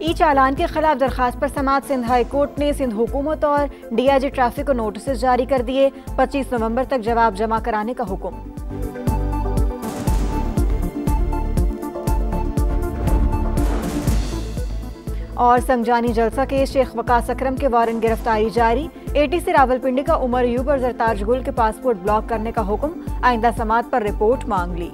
ई चालान के खिलाफ दरखास्त पर समाअत सिंध हाई कोर्ट ने सिंध हुकूमत और DIG ट्रैफिक को नोटिस जारी कर दिए। 25 नवंबर तक जवाब जमा कराने का हुक्म। और समझानी जलसा के शेख वकास अकरम के वारंट गिरफ्तारी जारी। ATC रावलपिंडी का उमर अयूब और जरताज गुल के पासपोर्ट ब्लॉक करने का हुक्म। आइंदा समाअत पर रिपोर्ट मांग ली।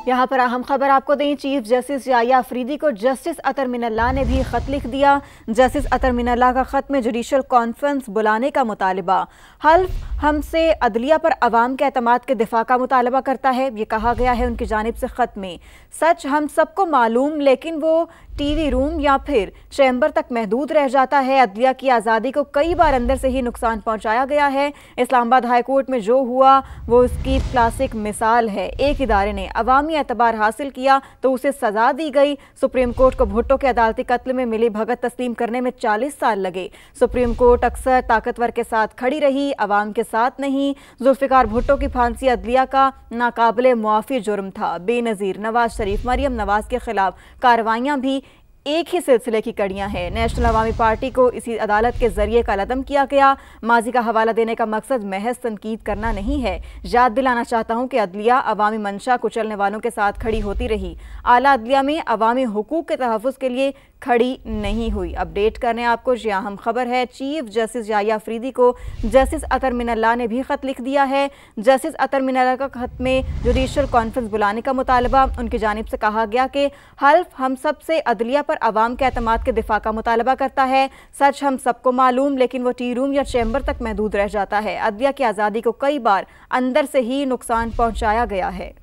यहाँ पर अहम खबर आपको दें, चीफ जस्टिस याया अफरीदी को जस्टिस अतर मिनल्लाह ने भी खत लिख दिया। जस्टिस अतर मिनल्लाह का खत में जुडिशल कॉन्फ्रेंस बुलाने का मुतालबा, हल्फ हमसे अदलिया पर अवाम के एतमाद के दिफा का मुतालबा करता है। ये कहा गया है उनकी जानिब से खत में। सच हम सबको मालूम, लेकिन वो TV रूम या फिर चैम्बर तक महदूद रह जाता है। अदलिया की आज़ादी को कई बार अंदर से ही नुकसान पहुंचाया गया है। इस्लामाबाद हाई कोर्ट में जो हुआ वो उसकी क्लासिक मिसाल है। एक इदारे ने अवामी एतबार हासिल किया तो उसे सजा दी गई। सुप्रीम कोर्ट को भुट्टो के अदालती कत्ल में मिली भगत तस्लीम करने में 40 साल लगे। सुप्रीम कोर्ट अक्सर ताकतवर के साथ खड़ी रही, अवाम के साथ नहीं। जुल्फिकार भुट्टो की फांसी अदलिया का नाकाबिले मुआफी जुर्म था। बेनज़ीर नवाज शरीफ, मरियम नवाज के खिलाफ कार्रवाइयां भी एक ही सिलसिले की कड़ियां हैं। नेशनल अवामी पार्टी को इसी अदालत के जरिए कलअदम किया गया। माजी का हवाला देने का मकसद महज तनकीद करना नहीं है। याद दिलाना चाहता हूं कि अदलिया अवामी मंशा कुचलने वालों के साथ खड़ी होती रही। आला अदलिया में अवामी हुकूक के तहफ़्फ़ुज़ के लिए खड़ी नहीं हुई। अपडेट करने आपको ये अहम खबर है, चीफ जस्टिस याया अफरीदी को जस्टिस अतर मिनल्लाह ने भी खत लिख दिया है। जस्टिस अतर मिनल्लाह का खत में जुडिशल कॉन्फ्रेंस बुलाने का मुतालबा, उनकी जानिब से कहा गया कि हल्फ हम सब से अदलिया पर अवाम के एतमाद के दिफा का मुतालबा करता है। सच हम सबको मालूम, लेकिन वो टी रूम या चैम्बर तक महदूद रह जाता है। अदलिया की आज़ादी को कई बार अंदर से ही नुकसान पहुँचाया गया है।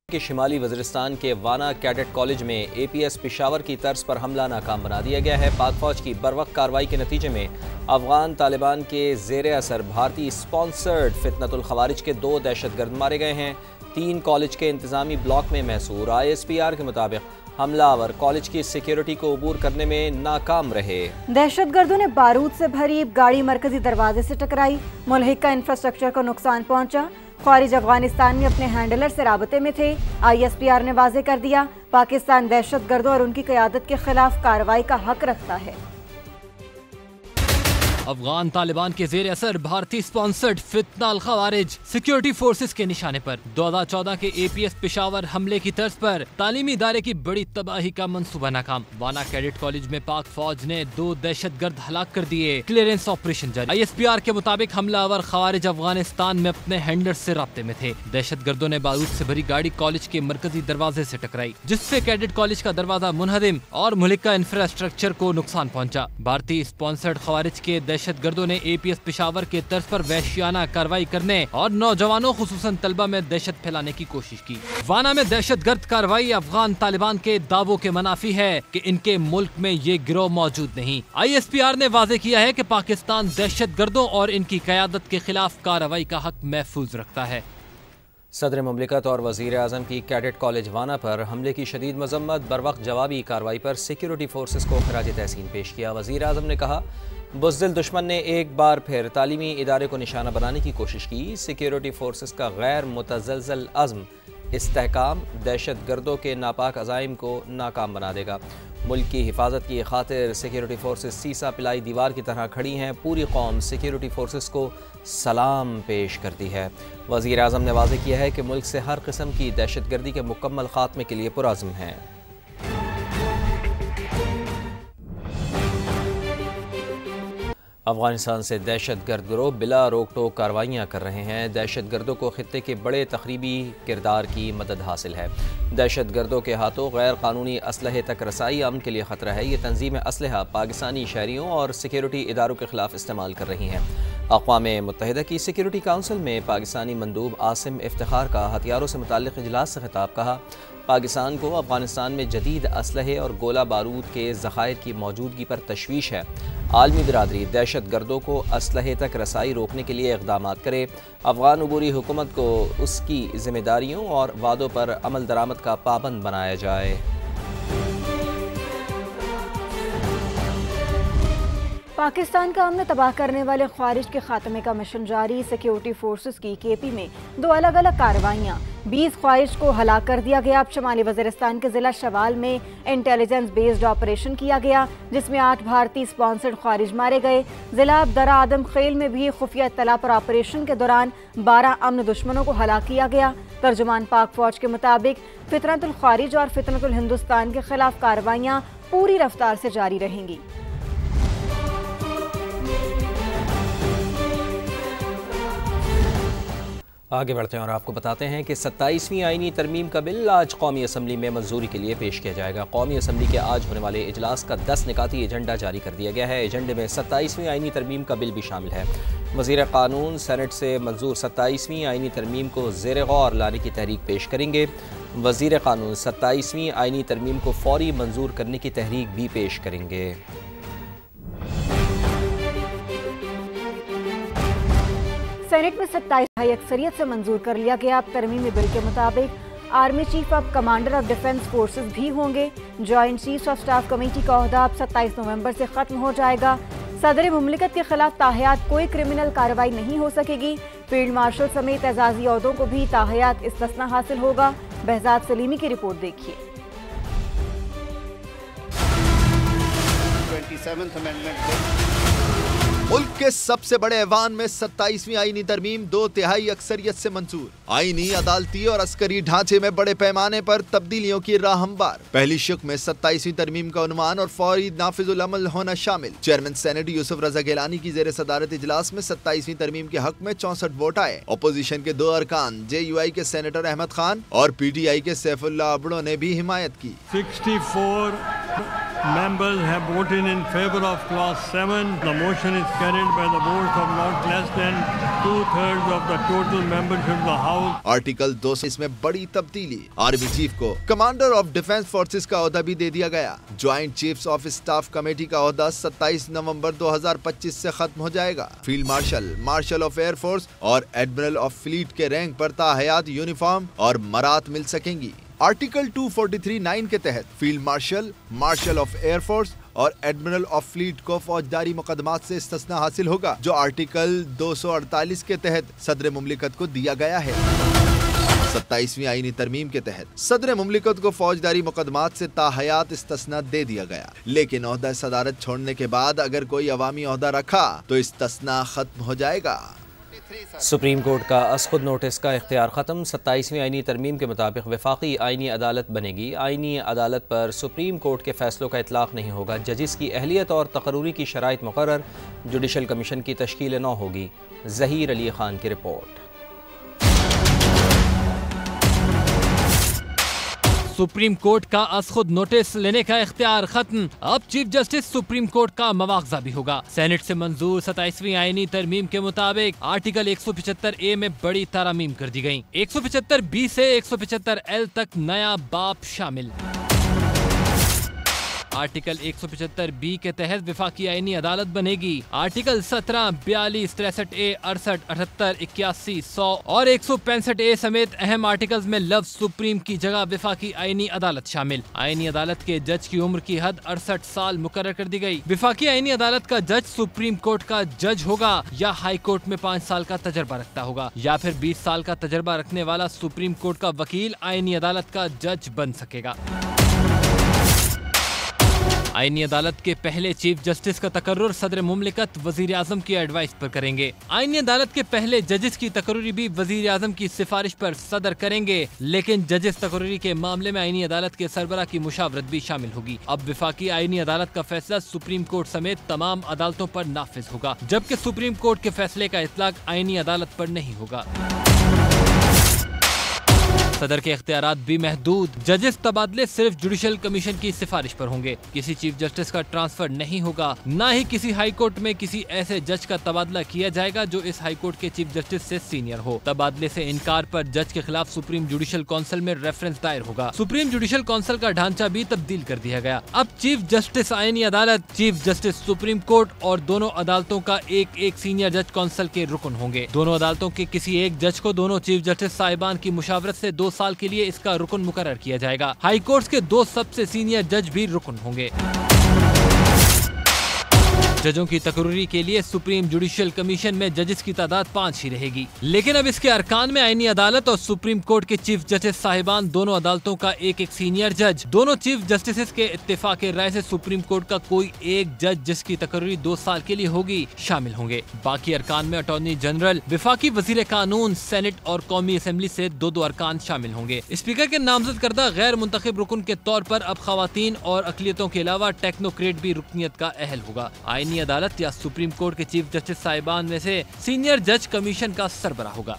कि शिमाली वज़ीरिस्तान के वाना कैडेट कॉलेज में APS पेशावर की तर्ज पर हमला नाकाम बना दिया गया है। पाक फौज की बरवक्त कार्रवाई के नतीजे में अफगान तालिबान के ज़ेर असर भारतीय स्पॉन्सर्ड फितनतुल खवारिज के 2 दहशतगर्द मारे गए हैं। 3 कॉलेज के इंतजामी ब्लॉक में महसूर ISPR के मुताबिक हमलावर कॉलेज की सिक्योरिटी को अबूर करने में नाकाम रहे। दहशतगर्दों ने बारूद से भरी गाड़ी मरकजी दरवाजे से टकराई। मुल्हिका इंफ्रास्ट्रक्चर को नुकसान पहुंचा। ख़ारिज अफगानिस्तान में अपने हैंडलर से राबते में थे। ISPR ने वाज़े कर दिया, पाकिस्तान दहशतगर्दों और उनकी क़यादत के खिलाफ कार्रवाई का हक रखता है। अफगान तालिबान के जेर असर भारतीय स्पॉन्सर्ड फितना अल खवारिज सिक्योरिटी फोर्सेस के निशाने पर 2014 के APS पेशावर हमले की तर्ज पर तालीमी इदारे की बड़ी तबाही का मंसूबा नाकाम। वाना कैडेट कॉलेज में पाक फौज ने 2 दहशतगर्द हलाक कर दिए। क्लियरेंस ऑपरेशन जारी। ISPR के मुताबिक हमलावर खवारिज अफगानिस्तान में अपने हैंडलर से राब्ते में थे। दहशतगर्दों ने बारूद से भरी गाड़ी कॉलेज के मरकजी दरवाजे से टकराई, जिससे कैडेट कॉलेज का दरवाजा मुनहदिम और मुल्हिका इंफ्रास्ट्रक्चर को नुकसान पहुंचा। भारतीय स्पॉन्सर्ड खवारिज के दहशतगर्दों ने APS पेशावर के तर्ज पर वहशियाना कार्रवाई करने और नौजवानों खुसूसन तलबा में दहशत फैलाने की कोशिश की। वाना में दहशतगर्द कार्रवाई अफगान तालिबान के दावों के मनाफी है कि इनके मुल्क में ये गिरोह मौजूद नहीं। ISPR ने वाजे किया है कि पाकिस्तान दहशतगर्दों और इनकी क़यादत के खिलाफ कार्रवाई का हक महफूज रखता है। सदर मुमलिकत और वज़ीर आज़म की कैडेट कॉलेज वाना पर हमले की शदीद मजम्मत, बरवक्त जवाबी कार्रवाई पर सिक्योरिटी फोर्सेस को खराज तहसीन पेश किया। वज़ीर आज़म ने कहा, बुज़दिल दुश्मन ने एक बार फिर तालीमी इदारे को निशाना बनाने की कोशिश की। सिक्योरिटी फोर्सेस का गैर मुतज़लज़ल अज़्म इस्तेहकाम दहशतगर्दों के नापाक अज़ाइम को नाकाम बना देगा। मुल्क की हिफाजत की खातिर सिक्योरिटी फोर्सेस सीसा पिलाई दीवार की तरह खड़ी हैं। पूरी कौम सिक्योरिटी फोर्सेस को सलाम पेश करती है। वज़ीर आज़म ने वाज़ेह किया है कि मुल्क से हर किस्म की दहशतगर्दी के मुकम्मल खात्मे के लिए पुरअज़्म हैं। अफगानिस्तान से दहशतगर्द गिरोह बिला रोक टोक कार्रवाइयाँ कर रहे हैं। दहशतगर्दों को खित्ते के बड़े तखरीबी किरदार की मदद हासिल है। दहशतगर्दों के हाथों गैर कानूनी असलहे तक रसाई अमन के लिए ख़तरा है। ये तंजीमें असलहा पाकिस्तानी शहरियों और सिक्योरिटी इदारों के खिलाफ इस्तेमाल कर रही हैं। अक़वाम मुत्तहिदा की सिक्योरिटी काउंसिल में पाकिस्तानी मंदूब आसिम इफ्तिखार का हथियारों से मुताल्लिक़ इजलास से खिताब। कहा, पाकिस्तान को अफगानिस्तान में जदीद असलहे और गोला बारूद के ज़खायर की मौजूदगी पर तशवीश है। आलमी बिरादरी दहशतगर्दों को असलहे तक रसाई रोकने के लिए इक़दाम करे। अफ़गान अबूरी हुकूमत को उसकी ज़िम्मेदारियों और वादों पर अमल दरामद का पाबंद बनाया जाए। पाकिस्तान का अमन तबाह करने वाले ख्वारिज के खात्मे का मिशन जारी। सिक्योरिटी फोर्सेस की KP में 2 अलग अलग कार्रवाइयाँ। 20 ख्वारिज को हलाक कर दिया गया। अब शमाली वज़ीरिस्तान के ज़िला शवाल में इंटेलिजेंस बेस्ड ऑपरेशन किया गया, जिसमें 8 भारतीय स्पॉन्सर्ड ख्वारिज मारे गए। ज़िला अब्दरा आदम खेल में भी खुफिया इत्तला पर ऑपरेशन के दौरान 12 अमन दुश्मनों को हलाक किया गया। तर्जुमान पाक फौज के मुताबिक फितनतुल ख्वारिज और फितनतुल हिंदुस्तान के खिलाफ कार्रवाइयाँ पूरी रफ्तार से जारी रहेंगी। आगे बढ़ते हैं और आपको बताते हैं कि 27वीं आईनी तरमीम का बिल आज कौमी असम्बली में मंजूरी के लिए पेश किया जाएगा। कौमी असम्बली के आज होने वाले इजलास का 10 निकाती एजेंडा जारी कर दिया गया है। एजेंडे में 27वीं आईनी तरमीम का बिल भी शामिल है। वज़ीर कानून सेनेट से मंजूर 27वीं आईनी तरमीम को ज़ेर गौर लाने की तहरीक पेश करेंगे। वज़ीर कानून 27वीं आईनी तरमीम को फौरी मंजूर करने की तहरीक भी पेश करेंगे। सेनेट में 27 अक्सरियत से मंजूर कर लिया गया। अब तरमीमी बिल के मुताबिक आर्मी चीफ अब कमांडर ऑफ डिफेंस फोर्सेस भी होंगे। Joint chief of staff committee का ओहदा अब 27 नवंबर से खत्म हो जाएगा। सदर मुमलिकत के खिलाफ ताहयात कोई क्रिमिनल कार्रवाई नहीं हो सकेगी। फील्ड मार्शल समेत एजाजी ओहदों को भी ताहयात इस्तिस्ना हासिल होगा। बहजाद सलीमी की रिपोर्ट देखिए। 27th अमेंडमेंट मुल्क के सबसे बड़े ऐवान में 27वीं आईनी तरमीम 2/3 अक्सरियत से मंजूर। आईनी, अदालती और अस्करी ढांचे में बड़े पैमाने पर तब्दीलियों की राह हमवार। पहली शिक में 27वीं तरमीम का उन्वान और फौरी नाफिजुल अमल होना शामिल। चेयरमैन सेनेट यूसुफ रजा गिलानी की जेर सदारत इजलास में 27वीं तरमीम के हक में 64 वोट आए। अपोजिशन के 2 अरकान JUI के सेनेटर अहमद खान और PTI के सैफुल्लाह अबड़ो ने भी हिमायत की। 64 members have voted in favor of clause 7. The motion is carried by the votes of not less than 2/3 of the total membership of the House. Article 2 में बड़ी तब्दीली। आर्मी चीफ को कमांडर ऑफ डिफेंस फोर्सेस का ओहदा भी दे दिया गया। Joint chiefs of staff committee का ओहदा 27 नवंबर 2025 से खत्म हो जाएगा। Field marshal, marshal of air force और एडमिरल ऑफ फ्लीट के रैंक पर ताहयात, यूनिफॉर्म और मरात मिल सकेंगी। आर्टिकल 243(9) के तहत field marshal, marshal of air force और एडमिरल ऑफ फ्लीट को फौजदारी मुकदमात से इस्तिस्ना हासिल होगा, जो आर्टिकल 248 के तहत सदर मुमलिकत को दिया गया है। 27वीं आईनी तरमीम के तहत सदर मुमलिकत को फौजदारी मुकदमात से ताहयात इस्तिस्ना दे दिया गया, लेकिन ओहदा सदारत छोड़ने के बाद अगर कोई अवामी ओहदा रखा तो इस्तिस्ना खत्म हो जाएगा। सुप्रीम कोर्ट का असखुद नोटिस का इख्तियार ख़त्म। 27वीं आईनी तरमीम के मुताबिक वफाकी आईनी अदालत बनेगी। आईनी अदालत पर सुप्रीम कोर्ट के फैसलों का इतलाक़ नहीं होगा। जजिस की अहलियत और तकर्रुरी की शराइत मुकर्रर। जुडिशल कमीशन की तश्कील 9 होगी। ज़हीर अली खान की रिपोर्ट। सुप्रीम कोर्ट का असखुद नोटिस लेने का इख्तियार खत्म। अब चीफ जस्टिस सुप्रीम कोर्ट का मवाख्जा भी होगा। सेनेट से मंजूर 27वीं आईनी तरमीम के मुताबिक आर्टिकल 175A में बड़ी तारामीम कर दी गयी। 175B से 175L तक नया बाब शामिल। आर्टिकल 175B के तहत विफाकी आईनी अदालत बनेगी। आर्टिकल 17, 42, 63A, 68, 78, 81, 100 और 165A समेत अहम आर्टिकल्स में लफ्ज सुप्रीम की जगह विफाकी आईनी अदालत शामिल। आईनी अदालत के जज की उम्र की हद 68 साल मुकर्रर कर दी गई। विफाकी आईनी अदालत का जज सुप्रीम कोर्ट का जज होगा या हाई कोर्ट में 5 साल का तजर्बा रखता होगा, या फिर 20 साल का तजर्बा रखने वाला सुप्रीम कोर्ट का वकील आईनी अदालत का जज बन सकेगा। आईनी अदालत के पहले चीफ जस्टिस का तकर्रुर सदर मुमलिकत वजीर आजम की एडवाइस पर करेंगे। आईनी अदालत के पहले जजेस की तकर्रुरी भी वजीर आजम की सिफारिश पर सदर करेंगे, लेकिन जजेस तकर्रुरी के मामले में आईनी अदालत के सरबरा की मुशावरत भी शामिल होगी। अब विफाकी आईनी अदालत का फैसला सुप्रीम कोर्ट समेत तमाम अदालतों पर नाफिज होगा, जबकि सुप्रीम कोर्ट के फैसले का इतलाक आईनी अदालत पर नहीं होगा। सदर के इख्तियारात भी महदूद। जजेस तबादले सिर्फ जुडिशल कमीशन की सिफारिश पर होंगे। किसी चीफ जस्टिस का ट्रांसफर नहीं होगा, न ही किसी हाई कोर्ट में किसी ऐसे जज का तबादला किया जाएगा जो इस हाई कोर्ट के चीफ जस्टिस से सीनियर हो। तबादले से इनकार पर जज के खिलाफ सुप्रीम जुडिशल काउंसिल में रेफरेंस दायर होगा। सुप्रीम जुडिशल काउंसिल का ढांचा भी तब्दील कर दिया गया। अब चीफ जस्टिस आईनी अदालत, चीफ जस्टिस सुप्रीम कोर्ट और दोनों अदालतों का एक सीनियर जज काउंसिल के रुकन होंगे। दोनों अदालतों के किसी एक जज को दोनों चीफ जस्टिस साहिबान की मुशावरत से 2 साल के लिए इसका रुकन मुकर्रर किया जाएगा। हाई कोर्ट के 2 सबसे सीनियर जज भी रुकन होंगे। जजों की तकर्री के लिए सुप्रीम जुडिशियल कमीशन में जजेस की तादाद 5 ही रहेगी। लेकिन अब इसके अरकान में आईनी अदालत और सुप्रीम कोर्ट के चीफ जस्टिस साहिबान, दोनों अदालतों का एक एक सीनियर जज, दोनों चीफ जस्टिस के इत्तेफाक राय से सुप्रीम कोर्ट का कोई एक जज जिसकी तकर्री 2 साल के लिए होगी शामिल होंगे। बाकी अरकान में अटॉर्नी जनरल, विफाकी वजीर कानून, सेनेट और कौमी असेंबली से 2-2 अरकान शामिल होंगे। स्पीकर के नामजद करदा गैर मुंतखब रुकन के तौर पर अब खवातीन और अकलियतों के अलावा टेक्नोक्रेट भी रुकनियत का अहल होगा। आईनी अदालत या सुप्रीम कोर्ट के चीफ जस्टिस साहिबान में से सीनियर जज कमीशन का सरबराह होगा।